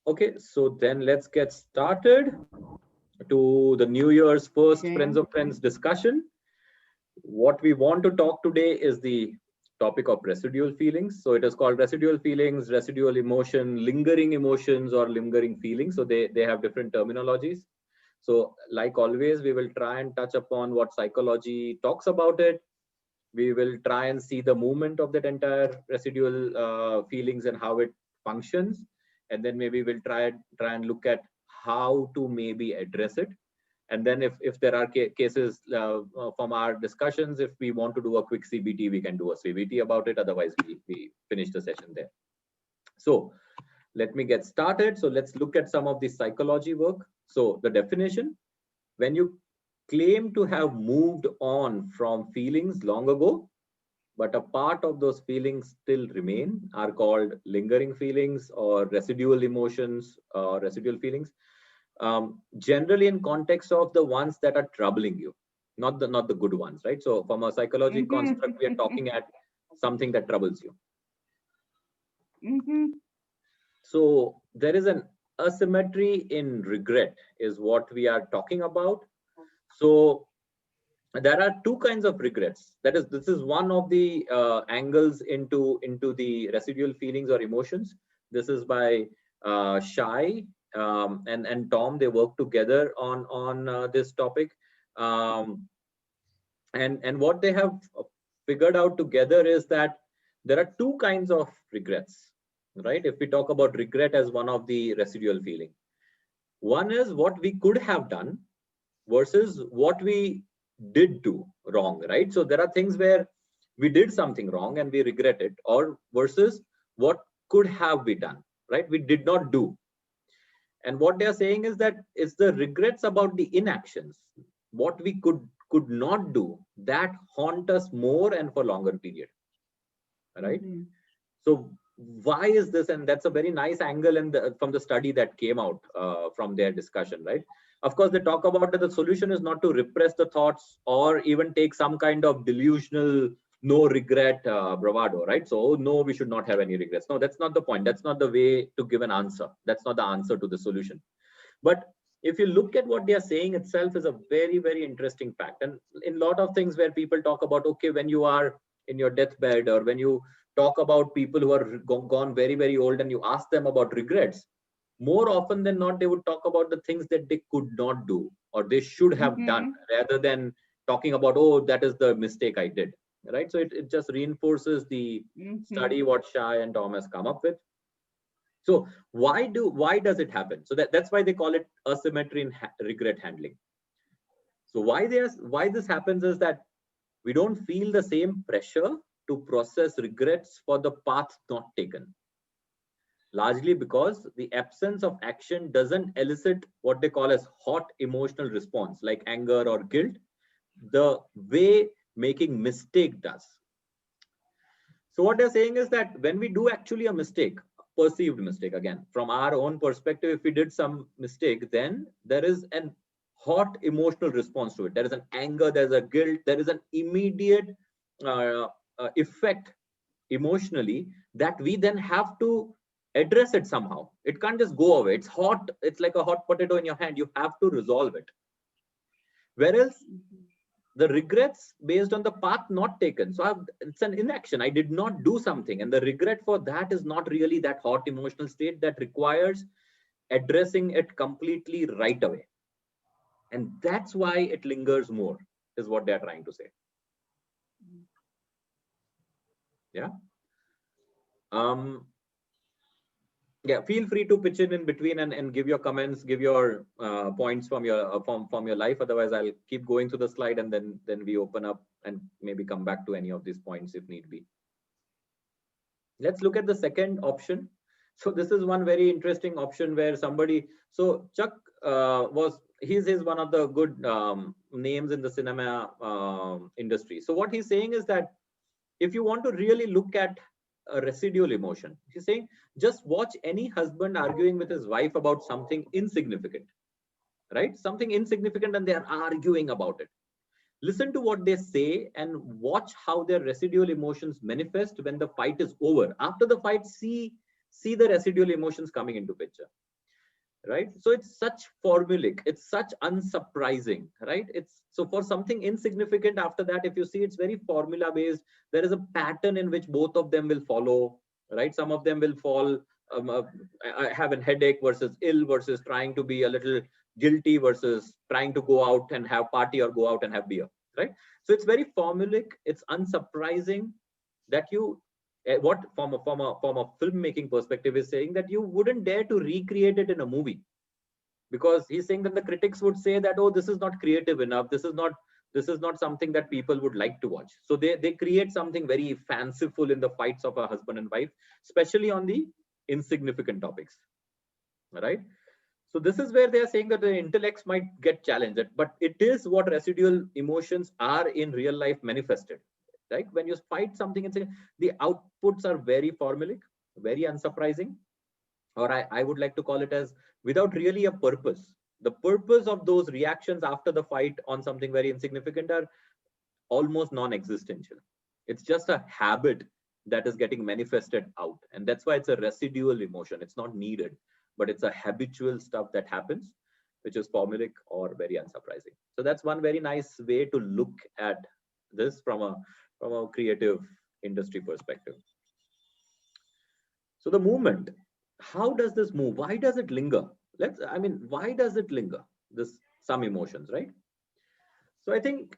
Okay, so then let's get started to the New Year's first Friends of Friends discussion. What we want to talk today is the topic of residual feelings. So it is called residual feelings, residual emotion, lingering emotions, or lingering feelings. So they have different terminologies. So like always, we will try and touch upon what psychology talks about it. We will try and see the movement of that entire residual feelings and how it functions. And then maybe we'll try and look at how to maybe address it. And then if there are cases from our discussions, if we want to do a quick CBT, we can do a CBT about it. Otherwise, we finish the session there. So let me get started. So let's look at some of the psychology work. So the definition: when you claim to have moved on from feelings long ago, but a part of those feelings still remain, are called lingering feelings or residual emotions or residual feelings. Generally in context of the ones that are troubling you, not the good ones, right? So from a psychology construct, we are talking at something that troubles you. So there is an asymmetry in regret is what we are talking about. So there are two kinds of regrets. This is one of the angles into the residual feelings or emotions. This is by Shai and Tom. They work together on this topic, and what they have figured out together is that there are two kinds of regrets, right? If we talk about regret as one of the residual feeling, one is what we could have done versus what we did do wrong, right? So there are things where we did something wrong and we regret it, or versus what could have been done, right? We did not do. And what they are saying is that it's the regrets about the inactions, what we could not do, that haunt us more and for longer period, right? So why is this? And that's a very nice angle from the study that came out from their discussion, right? Of course, they talk about that the solution is not to repress the thoughts or even take some kind of delusional no regret bravado, right? So, oh, no, we should not have any regrets. No, that's not the point. That's not the way to give an answer. That's not the answer to the solution. But if you look at what they are saying itself is a very, very interesting fact. And in a lot of things where people talk about, okay, when you are in your deathbed, or when you talk about people who are gone very, very old and you ask them about regrets, more often than not, they would talk about the things that they could not do or they should have done, rather than talking about, oh, that is the mistake I did, right? So it just reinforces the study what Shai and Tom has come up with. So why does it happen? So that's why they call it asymmetry in regret handling. So why this happens is that we don't feel the same pressure to process regrets for the path not taken, largely because the absence of action doesn't elicit what they call as hot emotional response like anger or guilt, the way making mistake does. So what they're saying is that when we do actually a mistake, perceived mistake, again, from our own perspective, if we did some mistake, then there is an hot emotional response to it. There is an anger, there's a guilt, there is an immediate effect emotionally that we then have to address it somehow. It can't just go away. It's hot. It's like a hot potato in your hand. You have to resolve it. Whereas the regrets based on the path not taken, so it's an inaction. I did not do something, and the regret for that is not really that hot emotional state that requires addressing it completely right away, and that's why it lingers more, is what they're trying to say. Yeah. Yeah, feel free to pitch in between and give your comments, give your points from your from your life. Otherwise, I'll keep going through the slide, and then we open up and maybe come back to any of these points if need be. Let's look at the second option. So this is one very interesting option where somebody, so Chuck he's one of the good names in the cinema industry. So what he's saying is that if you want to really look at a residual emotion, he's saying just watch any husband arguing with his wife about something insignificant, right? Something insignificant, and they are arguing about it. Listen to what they say and watch how their residual emotions manifest when the fight is over. After the fight, see see the residual emotions coming into picture, right? So it's such formulaic, it's such unsurprising, right? It's so for something insignificant, after that, if you see, it's very formula based. There is a pattern in which both of them will follow, right? Some of them will fall, I have a headache versus ill versus trying to be a little guilty versus trying to go out and have party or go out and have beer, right? So it's very formulaic, it's unsurprising that you what from a filmmaking perspective is saying that you wouldn't dare to recreate it in a movie, because he's saying that the critics would say that, oh, this is not creative enough, this is not something that people would like to watch. So they create something very fanciful in the fights of a husband and wife, especially on the insignificant topics, right? So this is where they are saying that the intellects might get challenged, but it is what residual emotions are in real life manifested. Like when you fight something and say the outputs are very formulaic, very unsurprising, or I would like to call it as without really a purpose. The purpose of those reactions after the fight on something very insignificant are almost non-existential. It's just a habit that is getting manifested out. And that's why it's a residual emotion. It's not needed, but it's a habitual stuff that happens, which is formulaic or very unsurprising. So that's one very nice way to look at this from a creative industry perspective. So the movement, how does this move? Why does it linger? Why does it linger? This some emotions, right? So I think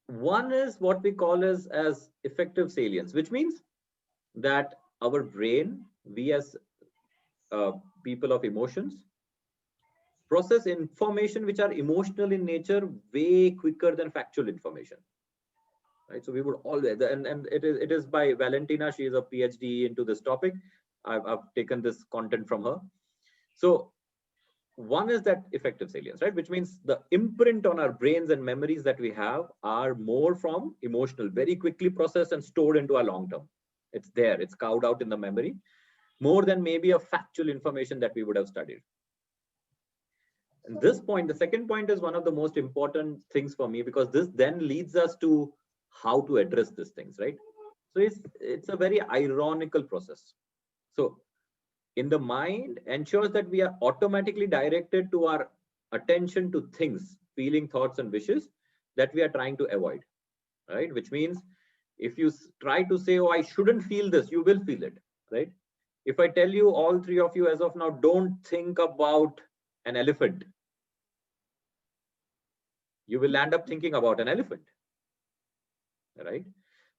one is what we call as effective salience, which means that our brain, we as people of emotions, process information which are emotional in nature way quicker than factual information, right? So we would always, and it is by Valentina. She is a PhD into this topic. I've taken this content from her. So one is that effective salience, right? Which means the imprint on our brains and memories that we have are more from emotional, very quickly processed and stored into our long term. It's there, it's carved out in the memory, more than maybe a factual information that we would have studied. And this point, the second point, is one of the most important things for me, because this then leads us to how to address these things, right? So it's a very ironical process. So in the mind ensures that we are automatically directed to our attention to things, feeling, thoughts, and wishes that we are trying to avoid, right? Which means if you try to say, oh, I shouldn't feel this, you will feel it, right? If I tell you, all three of you as of now, don't think about an elephant, you will end up thinking about an elephant, right?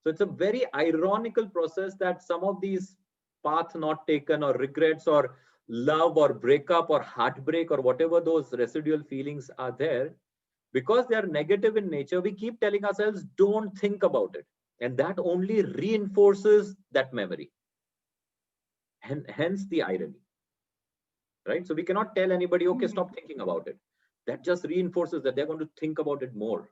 So it's a very ironical process that some of these path not taken or regrets or love or breakup or heartbreak or whatever those residual feelings are there, because they are negative in nature, we keep telling ourselves, don't think about it. And that only reinforces that memory. And hence the irony, right? So we cannot tell anybody, okay, stop thinking about it. That just reinforces that they're going to think about it more.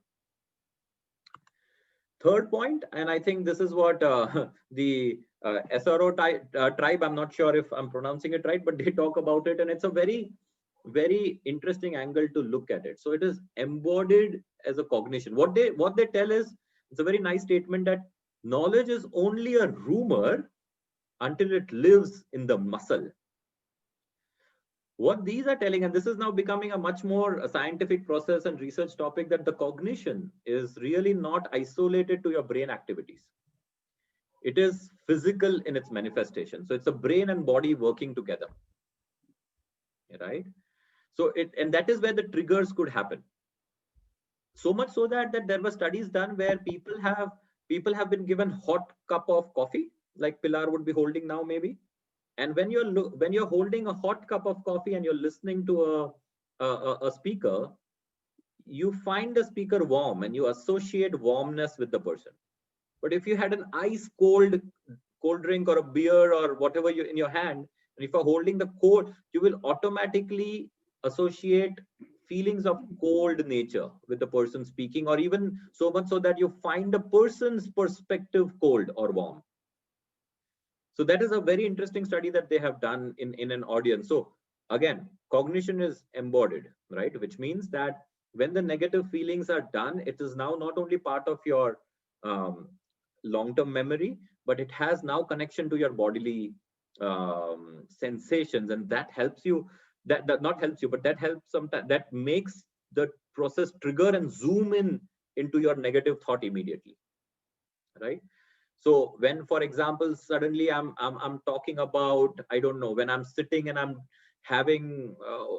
Third point, and I think this is what the SRO tribe, I'm not sure if I'm pronouncing it right, but they talk about it, and it's a very, very interesting angle to look at it. So it is embodied as a cognition. What they tell is, it's a very nice statement, that knowledge is only a rumor until it lives in the muscle. What these are telling, and this is now becoming a much more scientific process and research topic, that the cognition is really not isolated to your brain activities. It is physical in its manifestation. So it's a brain and body working together, right? So and that is where the triggers could happen. So much so that there were studies done where people have been given hot cup of coffee, like Pilar would be holding now maybe. And when you're holding a hot cup of coffee and you're listening to a speaker, you find the speaker warm and you associate warmness with the person. But if you had an ice cold drink or a beer or whatever you in your hand, and if you're holding the cold, you will automatically associate feelings of cold nature with the person speaking, or even so much so that you find the person's perspective cold or warm. So that is a very interesting study that they have done in an audience. So again, cognition is embodied, right? Which means that when the negative feelings are done, it is now not only part of your, um, long-term memory, but it has now connection to your bodily, sensations, and that helps you, that not helps you, but that helps sometimes, that makes the process trigger and zoom in into your negative thought immediately, right? So when, for example, suddenly I'm talking about, I don't know, when I'm sitting and I'm having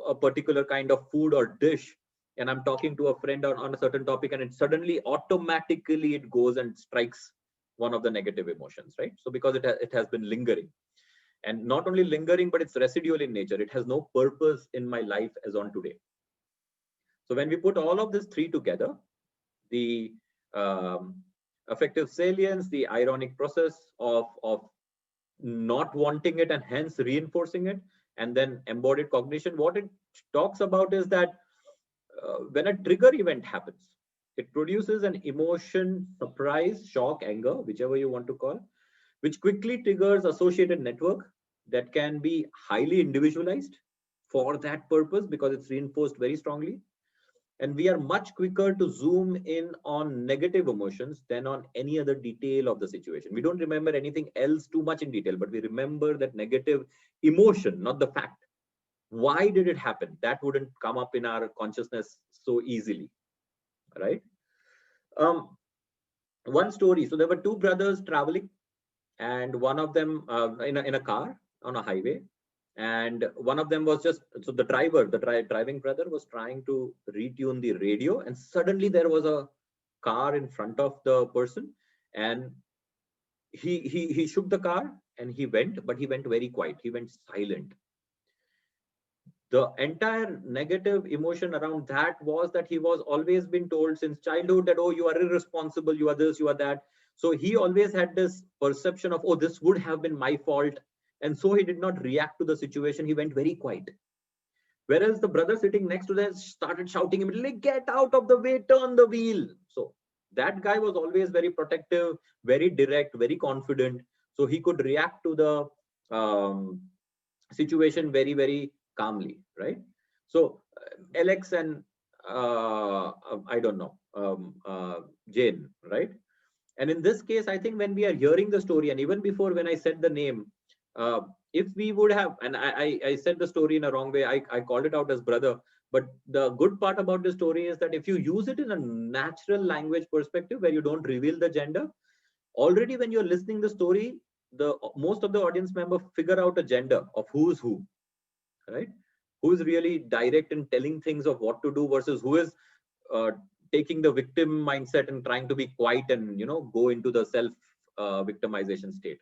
a particular kind of food or dish, and I'm talking to a friend on a certain topic, and it suddenly automatically it goes and strikes one of the negative emotions, right? So because it has been lingering, and not only lingering, but it's residual in nature. It has no purpose in my life as on today. So when we put all of this three together, the um, affective salience, the ironic process of not wanting it and hence reinforcing it, and then embodied cognition, what it talks about is that when a trigger event happens, it produces an emotion, surprise, shock, anger, whichever you want to call, which quickly triggers associated network that can be highly individualized for that purpose because it's reinforced very strongly. And we are much quicker to zoom in on negative emotions than on any other detail of the situation. We don't remember anything else too much in detail, but we remember that negative emotion, not the fact. Why did it happen? That wouldn't come up in our consciousness so easily, right? Um, One story. So there were two brothers traveling, and one of them in a car on a highway, and one of them was just, so the driver, driving brother was trying to retune the radio, and suddenly there was a car in front of the person, and he shook the car and he went, but he went very quiet, he went silent. The entire negative emotion around that was that he was always been told since childhood that, oh, you are irresponsible, you are this, you are that. So he always had this perception of, oh, this would have been my fault, and so he did not react to the situation, he went very quiet. Whereas the brother sitting next to them started shouting immediately, get out of the way, turn the wheel. So that guy was always very protective, very direct, very confident, so he could react to the situation very, very calmly, right? So Alex and I don't know, Jane, right? And in this case, I think when we are hearing the story, and even before when I said the name, uh, if we would have, and I said the story in a wrong way, I called it out as brother. But the good part about the story is that if you use it in a natural language perspective where you don't reveal the gender, already when you're listening the story, the most of the audience member figure out a gender of who's who, right? Who is really direct in telling things of what to do versus who is uh, taking the victim mindset and trying to be quiet and go into the self victimization state.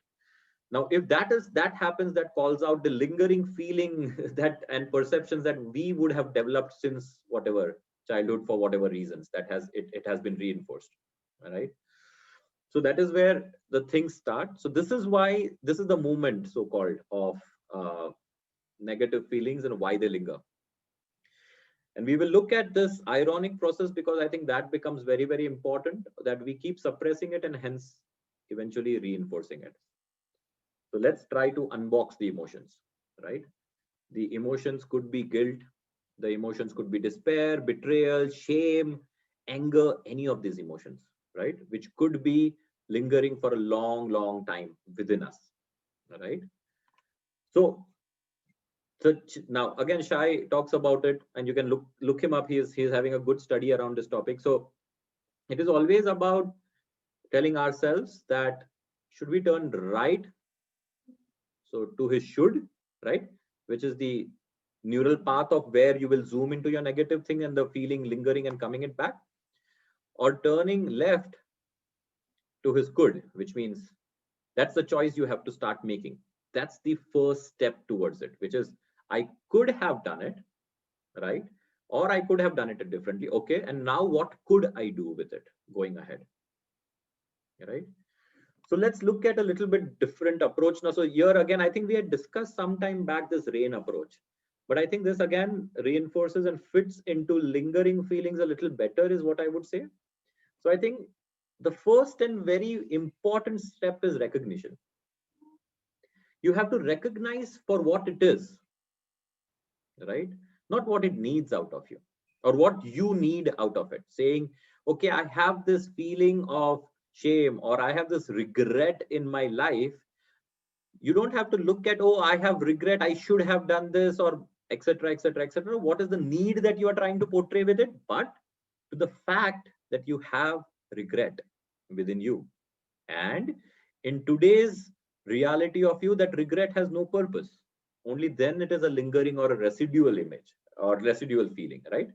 Now if that happens, that calls out the lingering feeling that and perceptions that we would have developed since whatever childhood for whatever reasons that it has been reinforced. All right. So that is where the things start. So this is why this is the movement so called of uh, negative feelings and why they linger. And we will look at this ironic process because I think that becomes very, very important, that we keep suppressing it and hence eventually reinforcing it. So let's try to unbox the emotions, right? The emotions could be guilt, the emotions could be despair, betrayal, shame, anger, any of these emotions, right? Which could be lingering for a long, long time within us, right? So so now again, Shai talks about it, and you can look him up. He's having a good study around this topic. So it is always about telling ourselves that should we turn right? So to his should, right? Which is the neural path of where you will zoom into your negative thing and the feeling lingering and coming it back, or turning left to his could, which means that's the choice you have to start making. That's the first step towards it, which is I could have done it, right? Or I could have done it differently. Okay. And now what could I do with it going ahead? Right. So let's look at a little bit different approach now. So here again, I think we had discussed some time back this rain approach, but I think this again reinforces and fits into lingering feelings a little better is what I would say. So I think the first and very important step is recognition. You have to recognize for what it is, right? Not what it needs out of you or what you need out of it. Saying, okay, I have this feeling of shame or I have this regret in my life. You don't have to look at, oh, I have regret, I should have done this, or etc., etc., etc. What is the need that you are trying to portray with it? But to the fact that you have regret within you. And in today's reality of you, that regret has no purpose. Only then it is a lingering or a residual image or residual feeling, right?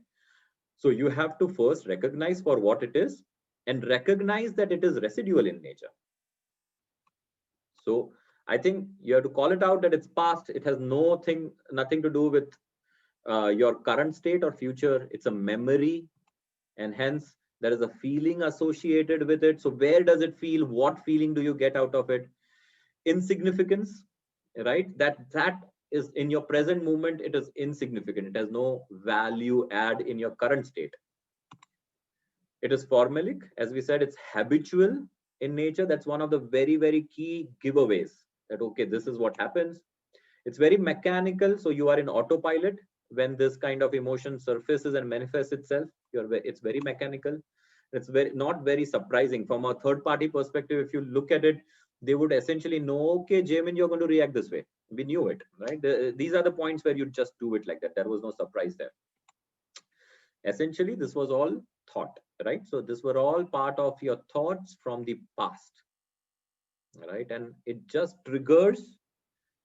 So you have to first recognize for what it is and recognize that it is residual in nature. So I think you have to call it out that it's past. It has nothing to do with your current state or future. It's a memory, and hence there is a feeling associated with it. So where does it feel? What feeling do you get out of it? Insignificance, right? That is in your present moment. It is insignificant. It has no value add in your current state. It is formulaic, as we said. It's habitual in nature. That's one of the very, very key giveaways, that okay, this is what happens. It's very mechanical, so you are in autopilot when this kind of emotion surfaces and manifests itself. It's very mechanical. It's not very surprising from a third party perspective. If you look at it, they would essentially know, okay, Jamin, you're going to react this way. We knew it, right? These are the points where you just do it like that. There was no surprise there. Essentially, this was all thought, right? So this were all part of your thoughts from the past, right? And it just triggers.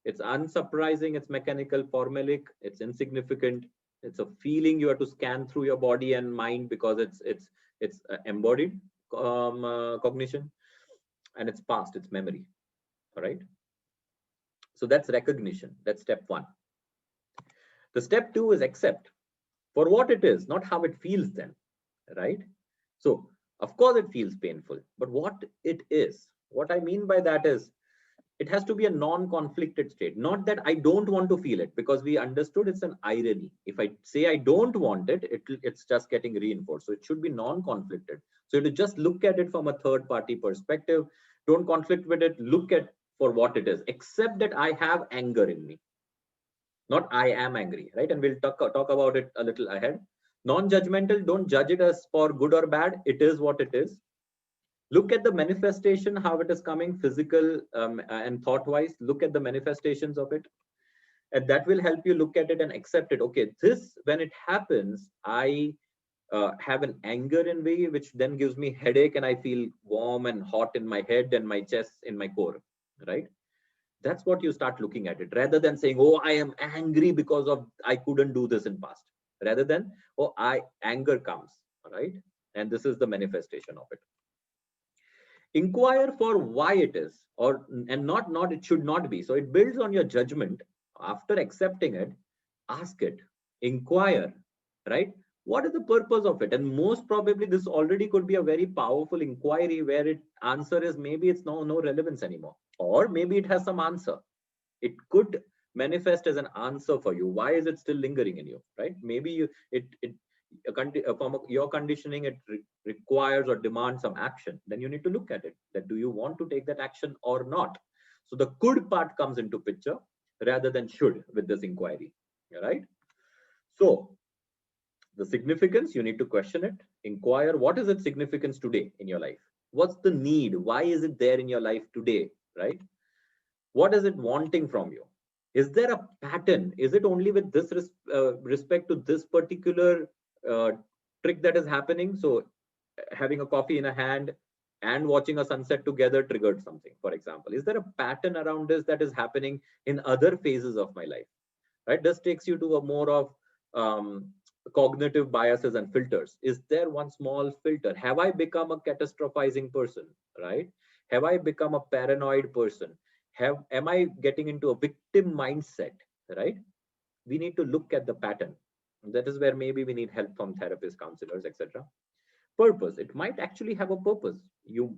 It's unsurprising, it's mechanical, formulaic, it's insignificant. It's a feeling you have to scan through your body and mind, because it's embodied cognition, and it's past, it's memory. All right. So that's recognition. That's step one. The step two is accept for what it is, not how it feels then, right? So of course it feels painful, but what it is, what I mean by that is, it has to be a non-conflicted state. Not that I don't want to feel it, because we understood it's an irony. If I say I don't want it, it's just getting reinforced. So it should be non-conflicted. So to just look at it from a third-party perspective, don't conflict with it. Look at for what it is. Accept that I have anger in me, not I am angry, right? And we'll talk about it a little ahead. Non-judgmental. Don't judge it as for good or bad. It is what it is. Look at the manifestation, how it is coming, physical and thought wise. Look at the manifestations of it, and that will help you look at it and accept it. Okay, this, when it happens, I have an anger in me, which then gives me headache, and I feel warm and hot in my head and my chest, in my core, right? That's what you start looking at it, rather than saying, oh, I am angry because of I couldn't do this in past. Rather than, oh, anger comes, right? And this is the manifestation of it. Inquire for why it is, or and not it should not be. So it builds on your judgment. After accepting it, ask it, inquire, right? What is the purpose of it? And most probably this already could be a very powerful inquiry, where it answer is maybe it's no relevance anymore, or maybe it has some answer. It could manifest as an answer for you. Why is it still lingering in you, right? Maybe from your conditioning, it requires or demands some action. Then you need to look at it, that do you want to take that action or not? So the could part comes into picture rather than should with this inquiry, right? So the significance, you need to question it, inquire, what is its significance today in your life? What's the need? Why is it there in your life today, right? What is it wanting from you? Is there a pattern? Is it only with this respect to this particular uh, trick that is happening? So having a coffee in a hand and watching a sunset together triggered something, for example. Is there a pattern around this that is happening in other phases of my life, right? This takes you to a more of cognitive biases and filters. Is there one small filter? Have I become a catastrophizing person, right? Have I become a paranoid person? Am I getting into a victim mindset, right? We need to look at the pattern. That is where maybe we need help from therapists, counselors, etc. Purpose, it might actually have a purpose.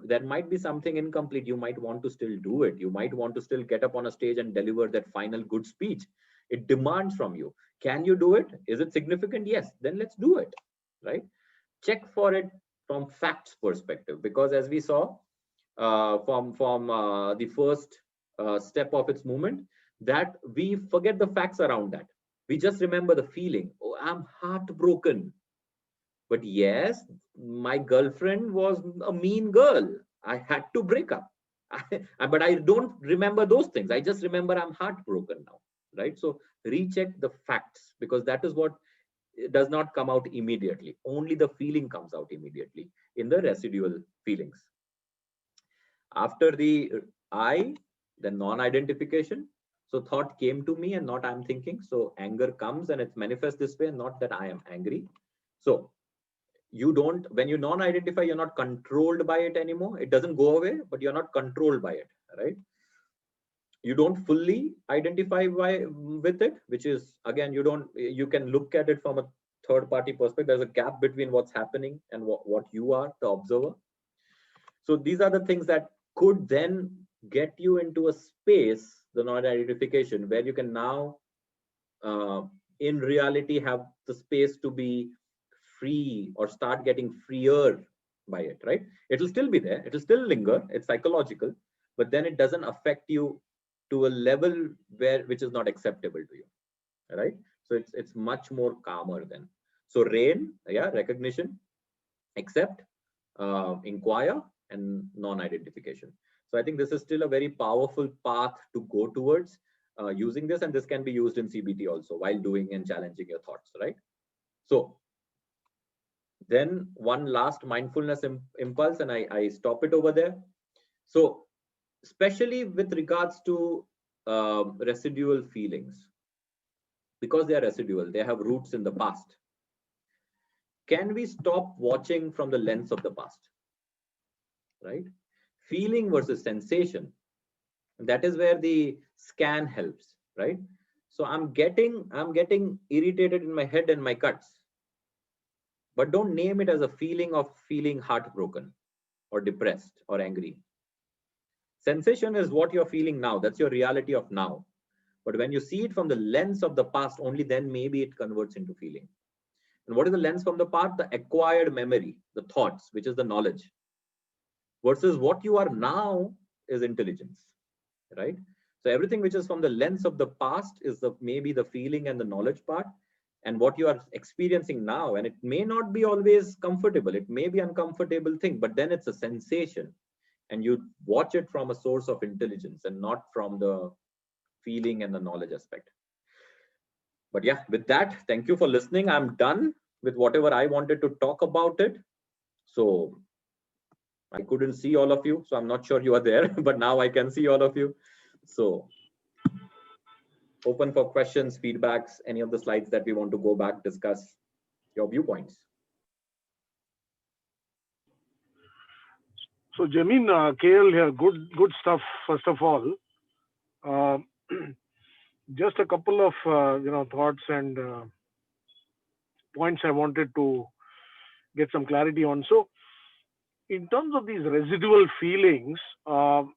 There might be something incomplete. You might want to still do it. You might want to still get up on a stage and deliver that final good speech. It demands from you. Can you do it? Is it significant? Yes, then let's do it, right? Check for it from facts perspective, because as we saw from the first step of its movement, that we forget the facts around that. We just remember the feeling. Oh, I'm heartbroken. But yes, my girlfriend was a mean girl. I had to break up. But I don't remember those things. I just remember I'm heartbroken now, right? So recheck the facts, because that is what does not come out immediately. Only the feeling comes out immediately in the residual feelings. After the I, then non-identification. So thought came to me and not I'm thinking. So anger comes and it's manifest this way, not that I am angry. So you don't, when you non-identify, you're not controlled by it anymore. It doesn't go away, but you're not controlled by it, right? You don't fully identify with it, which is, again, you can look at it from a third party perspective. There's a gap between what's happening and what you are, the observer. So these are the things that could then get you into a space, the non-identification, where you can now, in reality, have the space to be free or start getting freer by it, right? It'll still be there. It'll still linger. It's psychological, but then it doesn't affect you to a level which is not acceptable to you, right? So it's much more calmer then. So rain, yeah, recognition, accept, inquire, and non-identification. So I think this is still a very powerful path to go towards using this, and this can be used in CBT also while doing and challenging your thoughts, right? So then one last mindfulness impulse, and I stop it over there. So especially with regards to residual feelings, because they are residual, they have roots in the past. Can we stop watching from the lens of the past, right? Feeling versus sensation. That is where the scan helps, right? So I'm getting irritated in my head and my guts, but don't name it as a feeling of feeling heartbroken or depressed or angry. Sensation is what you're feeling now. That's your reality of now. But when you see it from the lens of the past, only then maybe it converts into feeling. And what is the lens from the past? The acquired memory, the thoughts, which is the knowledge. Versus what you are now is intelligence, right? So everything which is from the lens of the past is maybe the feeling and the knowledge part. And what you are experiencing now, and it may not be always comfortable, it may be uncomfortable thing, but then it's a sensation. And you watch it from a source of intelligence and not from the feeling and the knowledge aspect. But yeah, with that, thank you for listening. I'm done with whatever I wanted to talk about it. So I couldn't see all of you, so I'm not sure you are there, but now I can see all of you. So open for questions, feedbacks, any of the slides that we want to go back, discuss your viewpoints. So Jamin, KL here, good stuff. First of all, just a couple of thoughts and points I wanted to get some clarity on. So, in terms of these residual feelings, how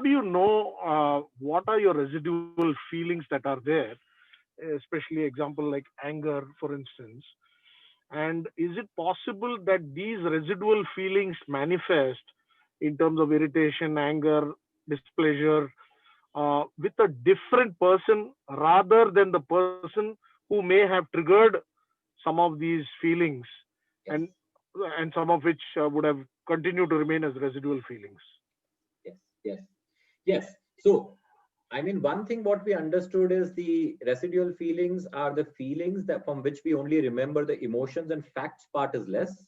do you know what are your residual feelings that are there? Especially example like anger, for instance. And is it possible that these residual feelings manifest in terms of irritation, anger, displeasure with a different person rather than the person who may have triggered some of these feelings, Yes. and some of which would have continued to remain as residual feelings? Yes. So I mean, one thing what we understood is the residual feelings are the feelings that from which we only remember the emotions, and facts part is less.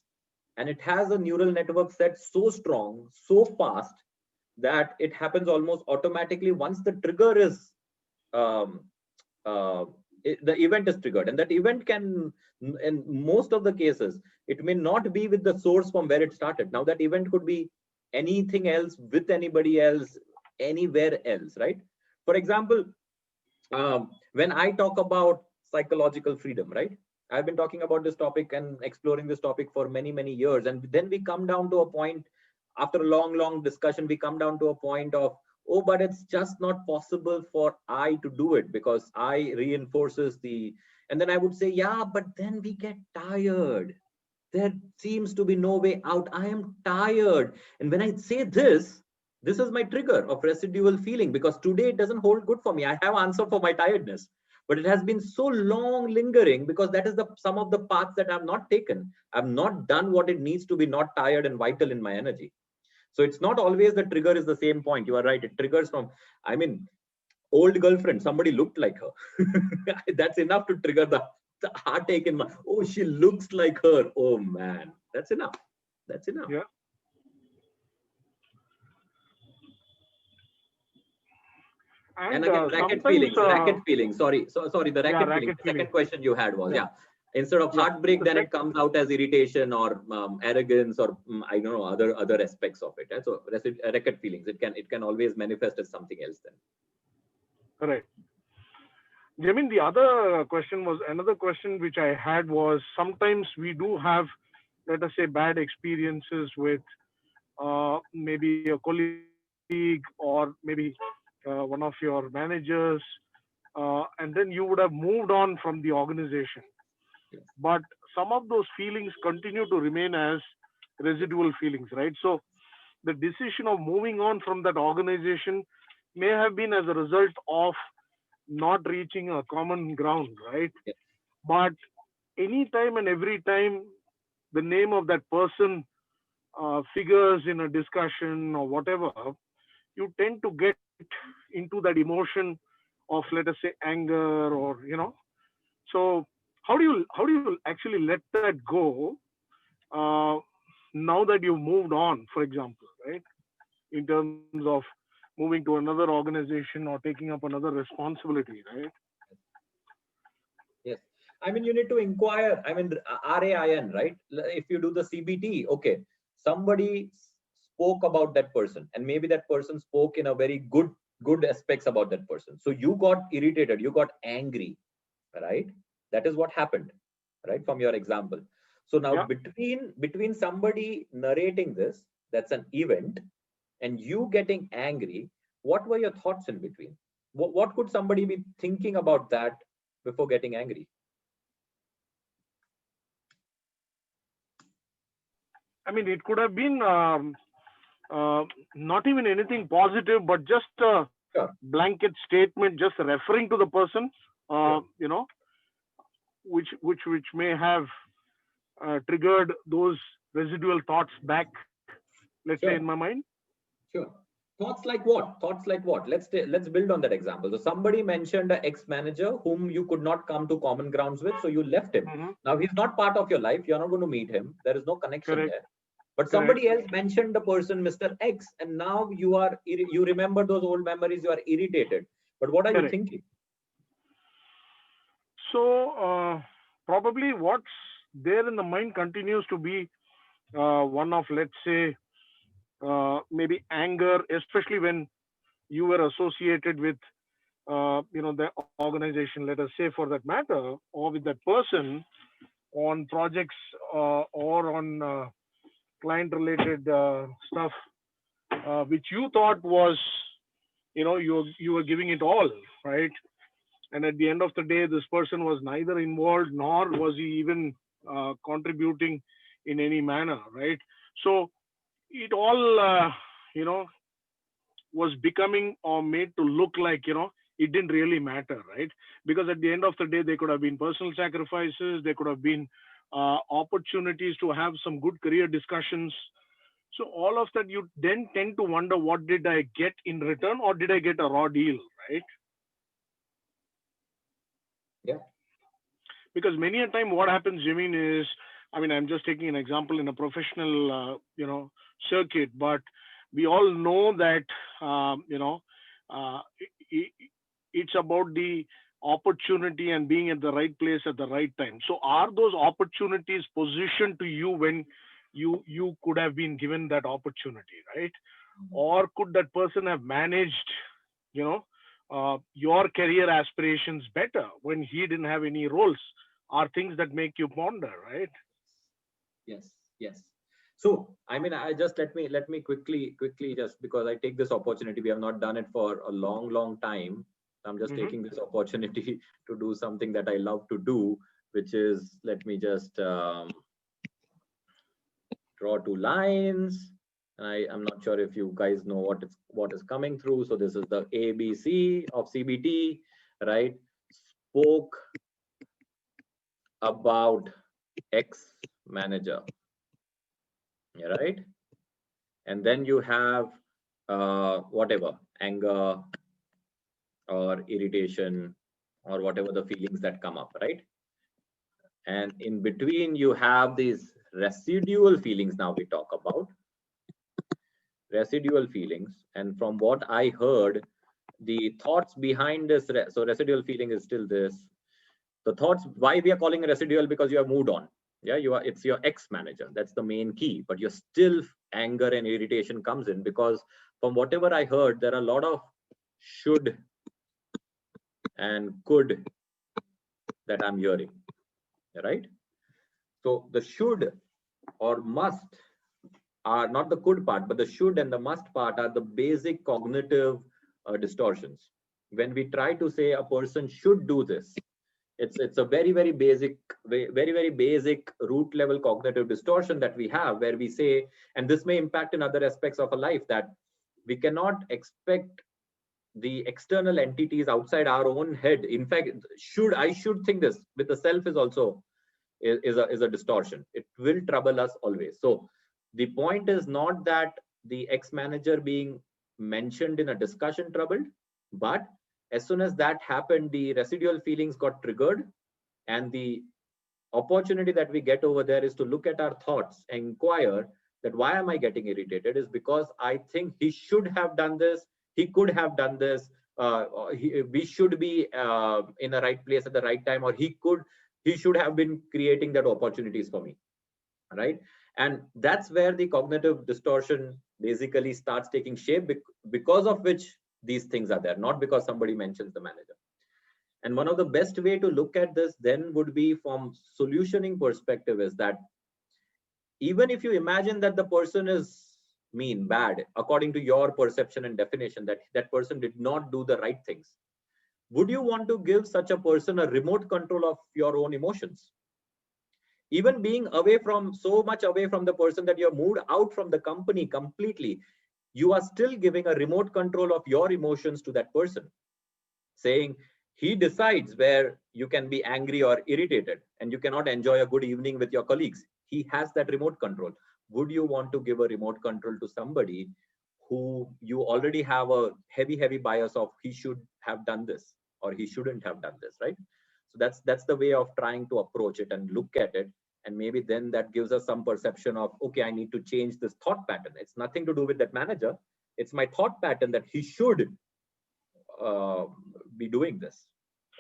And it has a neural network set so strong, so fast, that it happens almost automatically once the trigger is, um, the event is triggered. And that event can, in most of the cases, it may not be with the source from where it started. Now that event could be anything else, with anybody else, anywhere else, right? For example, when I talk about psychological freedom, right? I've been talking about this topic and exploring this topic for many, many years. And then we come down to a point, after a long, long discussion, we come down to a point of, oh, but it's just not possible for I to do it because I reinforces the, and then I would say, yeah, but then we get tired. There seems to be no way out. I am tired. And when I say this is my trigger of residual feeling, because today it doesn't hold good for me. I have answer for my tiredness, but it has been so long lingering because that is the some of the paths that I've not taken. I've not done what it needs to be not tired and vital in my energy. So it's not always the trigger is the same point. You are right. It triggers from, I mean, old girlfriend, somebody looked like her. That's enough to trigger the heartache in my, oh, she looks like her. Oh man, that's enough. That's enough. Yeah. And And again, sometimes, racket feelings. Sorry, sorry, the yeah, racket feelings. racket The feeling. second question you had was, Yeah, yeah, instead of yeah. heartbreak, The then it comes out as irritation or arrogance or I don't know other aspects of it. So racket feelings, it can always manifest as something else then. correct. I mean, the other question was another question which I had was sometimes we do have, let us say, bad experiences with maybe a colleague or maybe one of your managers, and then you would have moved on from the organization. Yes. But some of those feelings continue to remain as residual feelings, right? So the decision of moving on from that organization may have been as a result of not reaching a common ground, right? Yes. But anytime and every time the name of that person figures in a discussion or whatever, you tend to get into that emotion of, let us say, anger, or So how do you actually let that go uh, now that you've moved on, for example, right? In terms of moving to another organization or taking up another responsibility, right? Yes. I mean, you need to inquire. I mean, RAIN, right? If you do the CBT, okay, somebody spoke about that person, and maybe that person spoke in a very good aspects about that person. So you got irritated, you got angry, right? That is what happened, right? From your example. So now Yeah. between somebody narrating this, that's an event, and you getting angry, what were your thoughts in between? What could somebody be thinking about that before getting angry? I mean, it could have been uh, not even anything positive, but just a Sure, blanket statement, just referring to the person, sure, which may have triggered those residual thoughts back, let's say, in my sure, mind. sure. Thoughts like what? Thoughts like what? Let's build on that example. So somebody mentioned an ex-manager whom you could not come to common grounds with, so you left him. Hmm. Now he's not part of your life. You're not going to meet him. There is no connection Correct. there. But Correct. somebody else mentioned the person, Mr. X, and now you remember those old memories. You are irritated. But what are you Correct. thinking? So probably what's there in the mind continues to be one of, let's say, maybe anger, especially when you were associated with the organization, let us say, for that matter, or with that person on projects or on client related stuff, which you thought was, you were giving it all, right? And at the end of the day, this person was neither involved nor was he even contributing in any manner, right? So it all you know was becoming or made to look like, it didn't really matter, right? Because at the end of the day, there could have been personal sacrifices, there could have been opportunities to have some good career discussions. So all of that, you then tend to wonder, what did I get in return, or did I get a raw deal, right? Yeah, Because many a time what happens, Jamin, is, I mean, I'm just taking an example in a professional circuit, but we all know that uh, i- it's about the opportunity and being at the right place at the right time. So are those opportunities positioned to you when you could have been given that opportunity, right? Or could that person have managed, you know your career aspirations better when he didn't have any roles? Are things that make you ponder, right? yes, yes. So I mean, I just let me quickly, just because I take this opportunity, we have not done it for a long time. I'm just Hmm. taking this opportunity to do something that I love to do, which is, let me just draw two lines. I'm not sure if you guys know what is coming through. So this is the ABC of CBT, right? Spoke about X manager, yeah, right? And then you have whatever, anger or irritation or whatever the feelings that come up, right? And in between, you have these residual feelings. Now we talk about residual feelings. And from what I heard, the thoughts behind this, so residual feeling is still this. The thoughts, why we are calling it residual, because you have moved on. Yeah, you are, it's your ex-manager. That's the main key. But you're still, anger and irritation comes in because from whatever I heard, there are a lot of should and could that I'm hearing, right? So the should or must are not the could part, but the should and the must part are the basic cognitive distortions. When we try to say a person should do this, it's a very basic, very basic root level cognitive distortion that we have, where we say, and this may impact in other aspects of our life, that we cannot expect the external entities outside our own head. In fact, I should think this with the self is also is a distortion. It will trouble us always. So the point is not that the ex-manager being mentioned in a discussion troubled, but as soon as that happened, the residual feelings got triggered, and the opportunity that we get over there is to look at our thoughts, inquire that why am I getting irritated, is because I think he should have done this, he could have done this, we should be in the right place at the right time, or he should have been creating that opportunities for me, right? And that's where the cognitive distortion basically starts taking shape, because of which these things are there, not because somebody mentions the manager. And one of the best way to look at this then would be from solutioning perspective, is that even if you imagine that the person is mean, bad, according to your perception and definition, that that person did not do the right things, would you want to give such a person a remote control of your own emotions? Even being away from, so much away from the person that you're moved out from the company completely, you are still giving a remote control of your emotions to that person, saying he decides where you can be angry or irritated and you cannot enjoy a good evening with your colleagues. He has that remote control. Would you want to give a remote control to somebody who you already have a heavy bias of, he should have done this or he shouldn't have done this, right? So that's the way of trying to approach it and look at it. And maybe then that gives us some perception of, okay, I need to change this thought pattern. It's nothing to do with that manager. It's my thought pattern that he should uh, be doing this,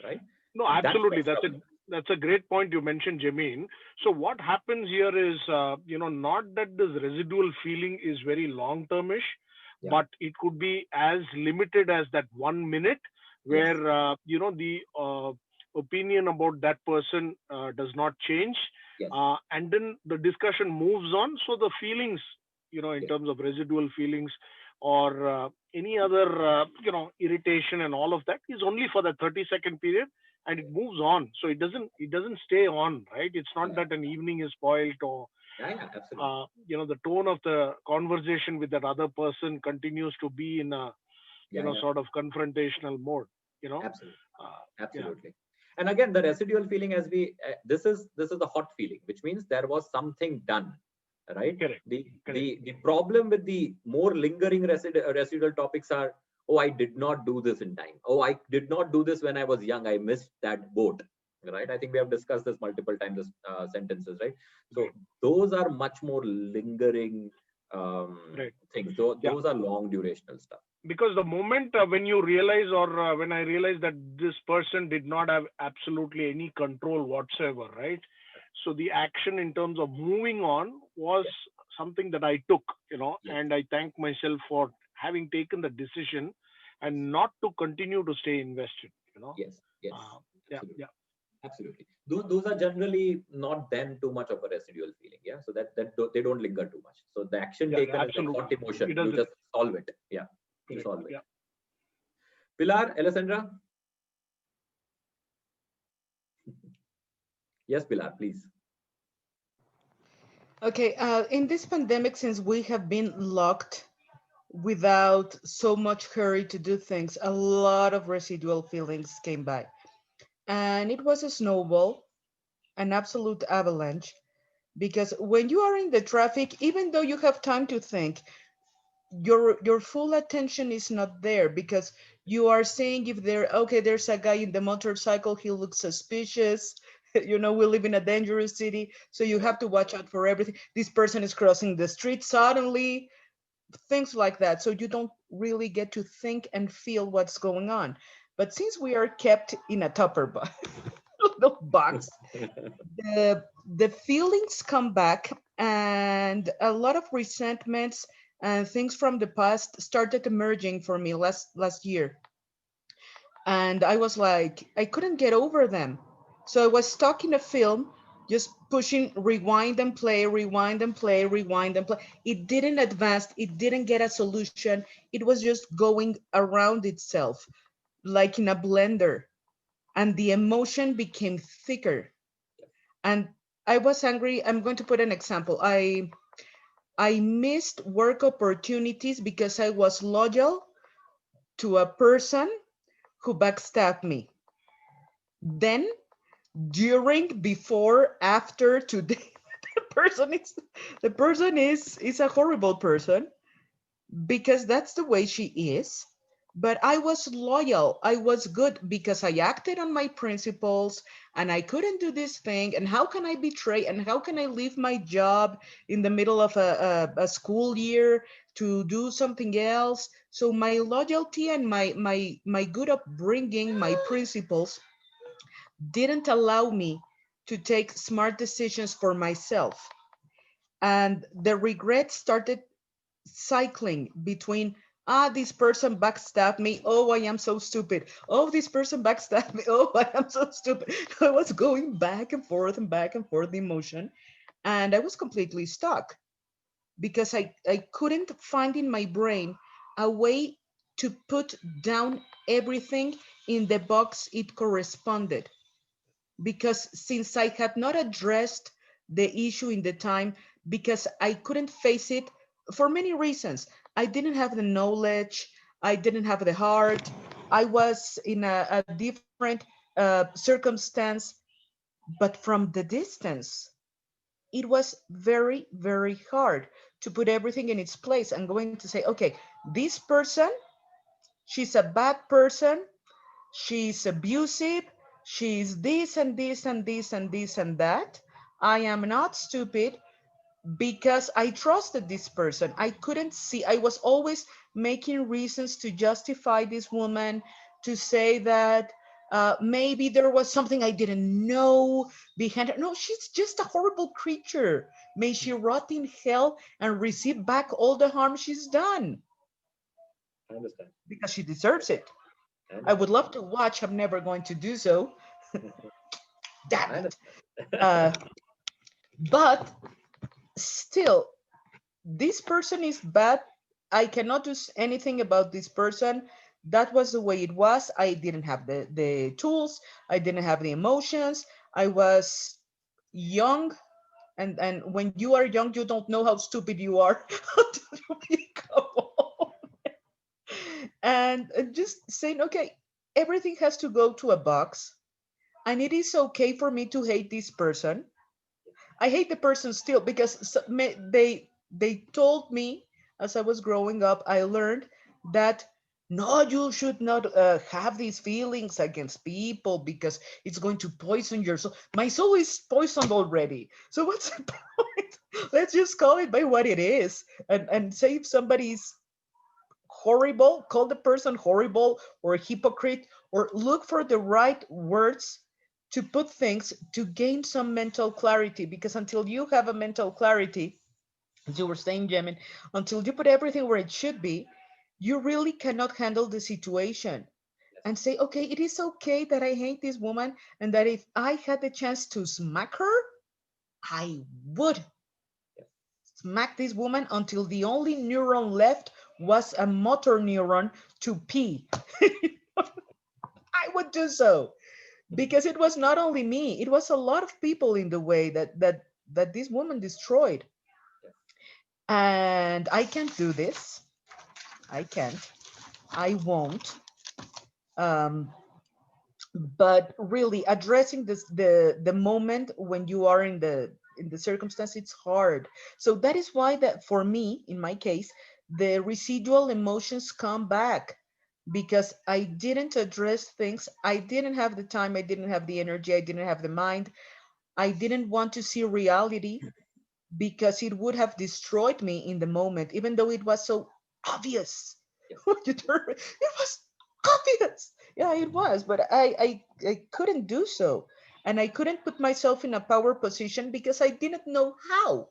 right? No, And that's absolutely. what's troubling. That's a great point you mentioned, Jameen. So what happens here is, not that this residual feeling is very long-termish, Yeah. but it could be as limited as that 1 minute, Yes. where the opinion about that person does not change, Yes. and then the discussion moves on. So the feelings, in Yes. terms of residual feelings or any other, irritation and all of that, is only for the 30-second period, and it moves on. So it doesn't stay on, right? It's not Yeah. that an evening is spoiled, or Yeah. Absolutely. the tone of the conversation with that other person continues to be in a Yeah. sort of confrontational mode. you know Absolutely. yeah. Absolutely. And again, the residual feeling, as we this is the hot feeling, which means there was something done, right? Correct. The Correct. the the problem with the more lingering residual topics are, oh, I did not do this in time. Oh, I did not do this when I was young. I missed that boat, right? I think we have discussed this multiple times, this sentences, right? So Right. those are much more lingering Right. things. So Yeah. those are long durational stuff. Because the moment when you realize, or when I realized that this person did not have absolutely any control whatsoever, right? So the action in terms of moving on was Yes. something that I took, Yes. and I thank myself for having taken the decision Yes. and not to continue to stay invested. Yes. Yes. Uh, yeah, Absolutely. yeah, Absolutely. Those are generally not then too much of a residual feeling. Yeah. So they don't linger too much. So the action yeah, taken is a thought absolutely. It emotion. You doesn't. just solve it. Yeah. You Correct. solve it. Yeah. Pilar, Alessandra? Yes, Pilar, please. Okay, in this pandemic, since we have been locked without so much hurry to do things, a lot of residual feelings came by. And it was a snowball, an absolute avalanche, because when you are in the traffic, even though you have time to think, your full attention is not there, because you are saying, if there, okay, there's a guy in the motorcycle, he looks suspicious. You know, we live in a dangerous city, so you have to watch out for everything. This person is crossing the street suddenly, things like that. So you don't really get to think and feel what's going on. But since we are kept in a tupper little box, the feelings come back, and a lot of resentments and things from the past started emerging for me last year. And I was like, I couldn't get over them. So I was stuck in a film, just pushing rewind and play, rewind and play, rewind and play. It didn't advance, it didn't get a solution. It was just going around itself like in a blender, and the emotion became thicker. And I was angry. I'm going to put an example. I missed work opportunities because I was loyal to a person who backstabbed me. Then, during, before, after, today, the person is the person is a horrible person, because that's the way she is. But I was loyal. I was good because I acted on my principles, and I couldn't do this thing. And how can I betray? And how can I leave my job in the middle of a school year to do something else? So my loyalty and my good upbringing, my principles, didn't allow me to take smart decisions for myself. And the regret started cycling between, this person backstabbed me, oh, I am so stupid, oh, this person backstabbed me, oh, I am so stupid. I was going back and forth and back and forth the emotion, and I was completely stuck because I couldn't find in my brain a way to put down everything in the box it corresponded. Because since I had not addressed the issue in the time, because I couldn't face it for many reasons. I didn't have the knowledge, I didn't have the heart, I was in a different circumstance. But from the distance, it was very, very hard to put everything in its place and going to say, okay, this person, she's a bad person, she's abusive, she's this and this and this and this and that. I am not stupid because I trusted this person. I couldn't see, I was always making reasons to justify this woman, to say that maybe there was something I didn't know behind her. No, she's just a horrible creature. May she rot in hell and receive back all the harm she's done, I understand. because she deserves it. I I would understand. love to watch. I'm never going to do so. Damn I it. understand. Uh, but still, this person is bad. I cannot do anything about this person. That was the way it was. I didn't have the tools. I didn't have the emotions. I was young. And when you are young, you don't know how stupid you are until you become old. And just saying, okay, everything has to go to a box. And it is okay for me to hate this person. I hate the person still, because they told me as I was growing up. I learned that no, you should not have these feelings against people because it's going to poison your soul. My soul is poisoned already. So what's the point? Let's just call it by what it is, and say if somebody's horrible, call the person horrible or a hypocrite, or look for the right words to put things to gain some mental clarity. Because until you have a mental clarity, as you were saying, Jemin, until you put everything where it should be, you really cannot handle the situation and say, okay, it is okay that I hate this woman, and that if I had the chance to smack her, I would smack this woman until the only neuron left was a motor neuron to pee. I would do so, because it was not only me, it was a lot of people in the way that this woman destroyed. And I can't do this. I can't. I won't. Um, but really addressing this, the moment when you are in the circumstance, it's hard. So that is why, that for me, in my case, the residual emotions come back because I didn't address things. I didn't have the time, I didn't have the energy, I didn't have the mind. I didn't want to see reality because it would have destroyed me in the moment, even though it was so obvious. Yes. It was obvious. Yeah, it was, but I couldn't do so. And I couldn't put myself in a power position because I didn't know how.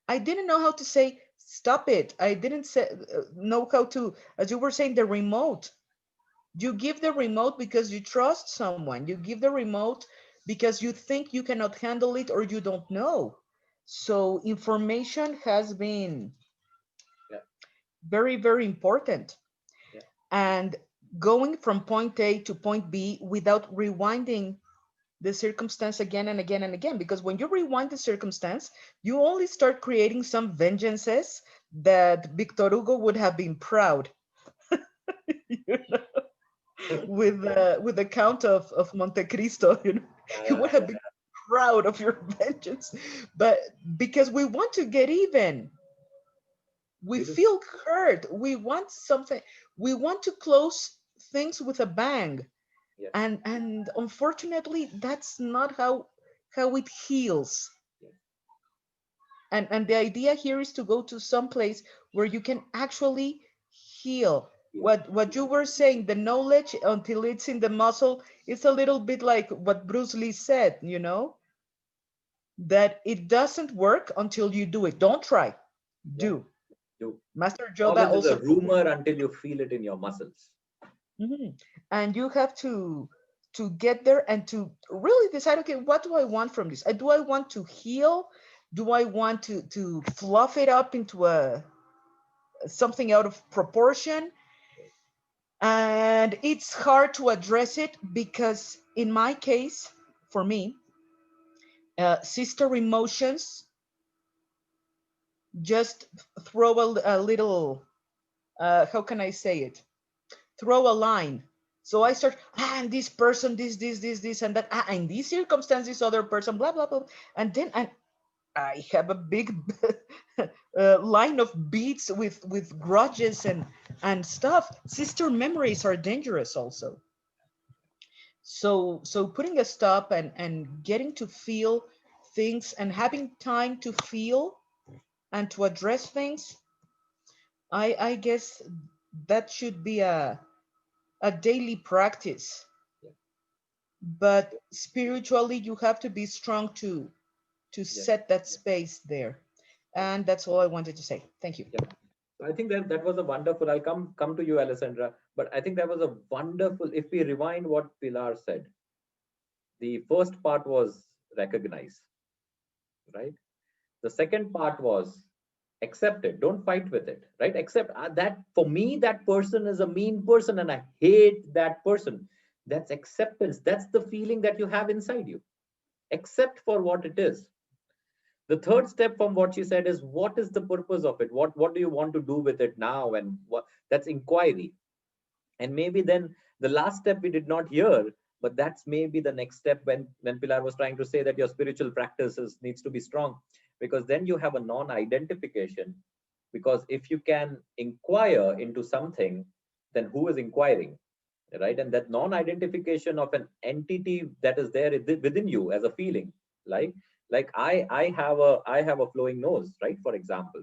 I didn't know how to say, stop it. I didn't know how to, as you were saying, the remote. You give the remote because you trust someone. You give the remote because you think you cannot handle it or you don't know. So information has been Yeah. very, very important. Yeah. And going from point A to point B without rewinding the circumstance again and again and again. Because when you rewind the circumstance, you only start creating some vengeances that Victor Hugo would have been proud. You know? With the Count of Monte Cristo, you know, Yeah, he yeah, would have been proud of your vengeance. But because we want to get even, we beautiful. feel hurt. We want something. We want to close things with a bang, Yes. and unfortunately, that's not how it heals. Yes. And the idea here is to go to some place where you can actually heal. Yeah. What you were saying, the knowledge until it's in the muscle, it's a little bit like what Bruce Lee said, you know, that it doesn't work until you do it. Don't try, Yeah. do. Do. Master Joda Knowledge is a also. rumor until you feel it in your muscles. Mhm. And you have to get there and to really decide, okay, what do I want from this? Do I want to heal? Do I want to fluff it up into a something out of proportion? And it's hard to address it because in my case, for me, sister emotions just throw a little, how can I say it, throw a line. So I start, and this person, this and that, in these circumstances, other person, blah blah blah. And then I have a big line of beats with grudges and stuff. Sister memories are dangerous also. So putting a stop and getting to feel things and having time to feel and to address things, I guess that should be a daily practice. Yeah. But spiritually, you have to be strong to Yes. set that space there. Yes. And that's all I wanted to say. Thank you. Yeah. So I think that was a wonderful. I'll come to you, Alessandra. But I think that was a wonderful. If we rewind what Pilar said, the first part was recognize, right? The second part was accept it. Don't fight with it, right? Accept that for me, that person is a mean person and I hate that person. That's acceptance. That's the feeling that you have inside you. Accept for what it is. The third step from what she said is what is the purpose of it? What do you want to do with it now? And what that's inquiry. And maybe then the last step we did not hear, but that's maybe the next step when Pilar was trying to say that your spiritual practices needs to be strong, because then you have a non-identification. Because if you can inquire into something, then who is inquiring, right? And that non-identification of an entity that is there within you as a feeling, like I have a flowing nose, right? For example,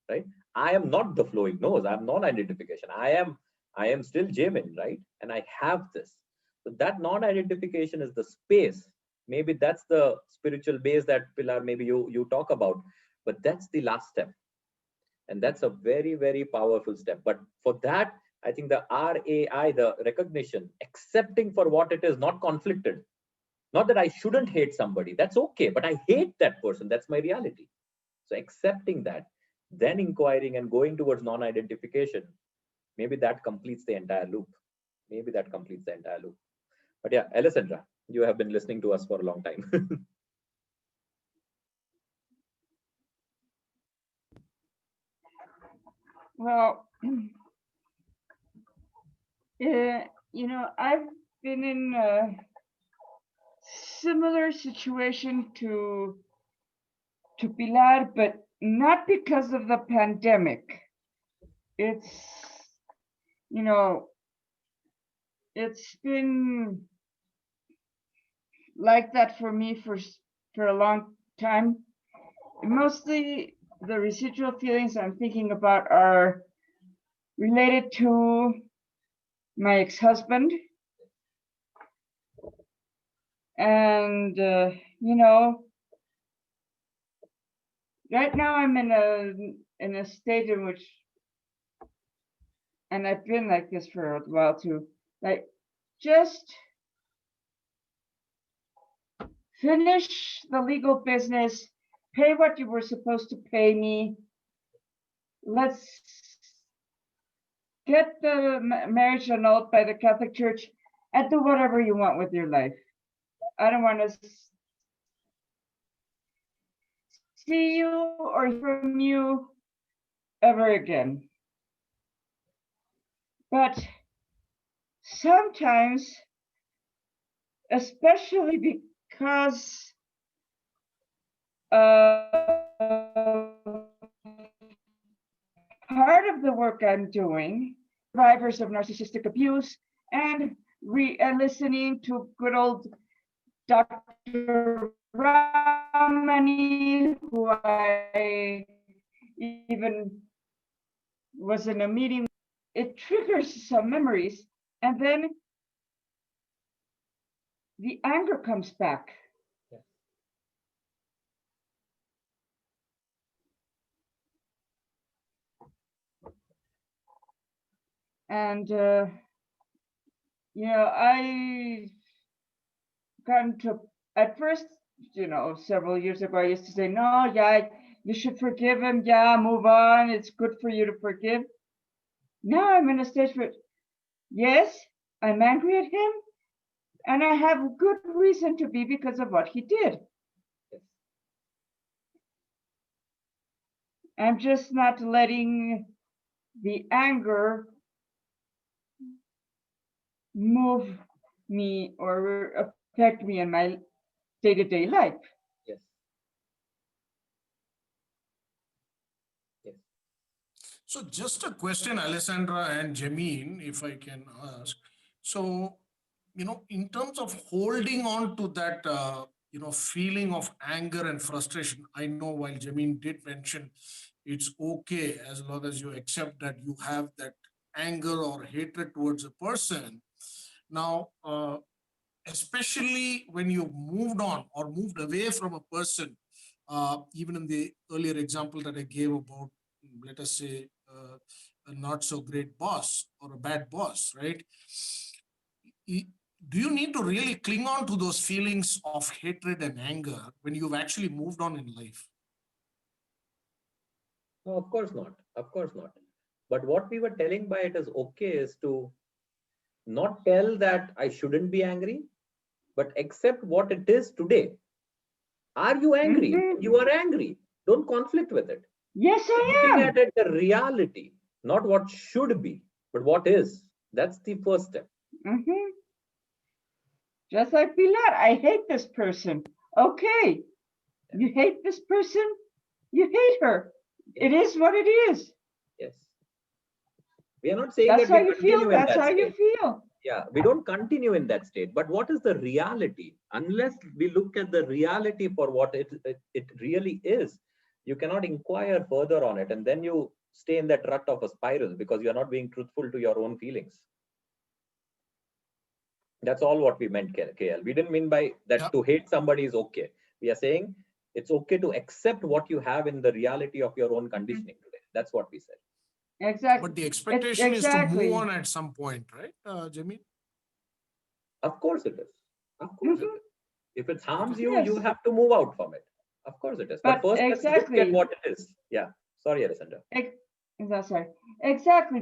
right? I am not the flowing nose. I'm non-identification. I am still Jamin, right? And I have this. So that non-identification is the space. Maybe that's the spiritual base that Pilar, maybe you talk about. But that's the last step. And that's a very, very powerful step. But for that, I think the RAI, the recognition, accepting for what it is, not conflicted. Not that I shouldn't hate somebody. That's okay. But I hate that person. That's my reality. So accepting that, then inquiring and going towards non-identification, maybe that completes the entire loop. Maybe that completes the entire loop. But yeah, Alessandra, you have been listening to us for a long time. Well, I've been in a similar situation to to Pilar, but not because of the pandemic. It's, you know, it's been like that for me for a long time. Mostly the residual feelings I'm thinking about are related to my ex-husband. And, you know, right now I'm in a state in which, and I've been like this for a while too, like just finish the legal business, pay what you were supposed to pay me. Let's get the marriage annulled by the Catholic Church and do whatever you want with your life. I don't want to see you or hear from you ever again. But sometimes, especially because part of the work I'm doing, survivors of narcissistic abuse, and listening to good old Dr. Ramani, who I even was in a meeting. It triggers some memories, and then the anger comes back. And, you know, I gotten to, at first, you know, several years ago, I used to say, no, yeah, you should forgive him. Yeah, move on. It's good for you to forgive. Now I'm in a stage where, yes, I'm angry at him, and I have good reason to be because of what he did. I'm just not letting the anger move me or affect me in my day-to-day life. Yes. Yes. So just a question, Alessandra and Jameen, if I can ask. So, you know, in terms of holding on to that, you know, feeling of anger and frustration, I know while Jameen did mention it's okay as long as you accept that you have that anger or hatred towards a person. Now, especially when you moved on or moved away from a person, even in the earlier example that I gave about, let us say, a not so great boss or a bad boss, right? Do you need to really cling on to those feelings of hatred and anger when you've actually moved on in life? No, of course not. Of course not. But what we were telling by it is okay is to not tell that I shouldn't be angry, but accept what it is today. Are you angry? Mhm. You are angry. Don't conflict with it. Yes, I Looking am. at it, the reality, not what should be, but what is. That's the first step. Mhm. Just like Pilar, I hate this person. Okay, you hate this person, you hate her. It is what it is. Yes. We are not saying That's that how we you feel. continue in That's that how you state. feel. Yeah, we don't continue in that state. But what is the reality? Unless we look at the reality for what it really is, you cannot inquire further on it. And then you stay in that rut of a spiral because you're not being truthful to your own feelings. That's all what we meant, KL. We didn't mean by that to hate somebody is okay. We are saying it's okay to accept what you have in the reality of your own conditioning today. That's what we said. Exactly. But the expectation is to move on at some point, right, Jameen? Of course it is. Of course it is. If it harms you, Yes. you have to move out from it. Of course it is. But first, let's look at what it is. Yeah. Sorry, Alessandra. That's right. Exactly.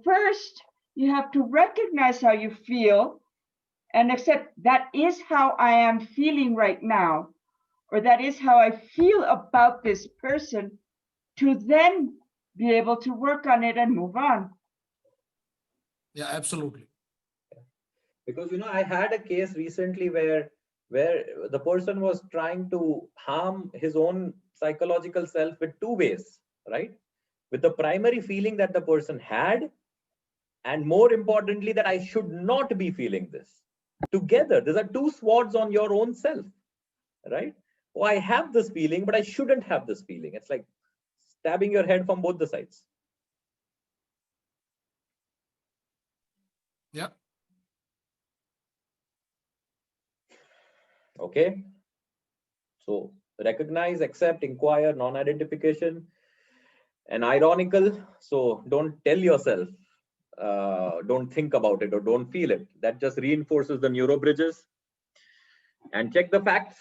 First, you have to recognize how you feel and accept that is how I am feeling right now, or that is how I feel about this person, to then be able to work on it and move on. Yeah, absolutely. Because, I had a case recently where where the person was trying to harm his own psychological self with two ways, right? With the primary feeling that the person had, and more importantly, that I should not be feeling this. Together, these are two swords on your own self, right? Oh, I have this feeling, but I shouldn't have this feeling. It's like stabbing your head from both the sides. Yeah. Okay. So recognize, accept, inquire, non-identification, and ironical. So don't tell yourself, don't think about it or don't feel it. That just reinforces the neuro bridges. And check the facts.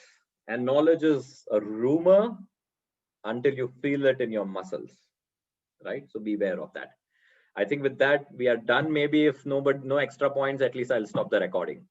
And knowledge is a rumor until you feel it in your muscles, right? So be aware of that. I think with that we are done. Maybe if no extra points, at least I'll stop the recording.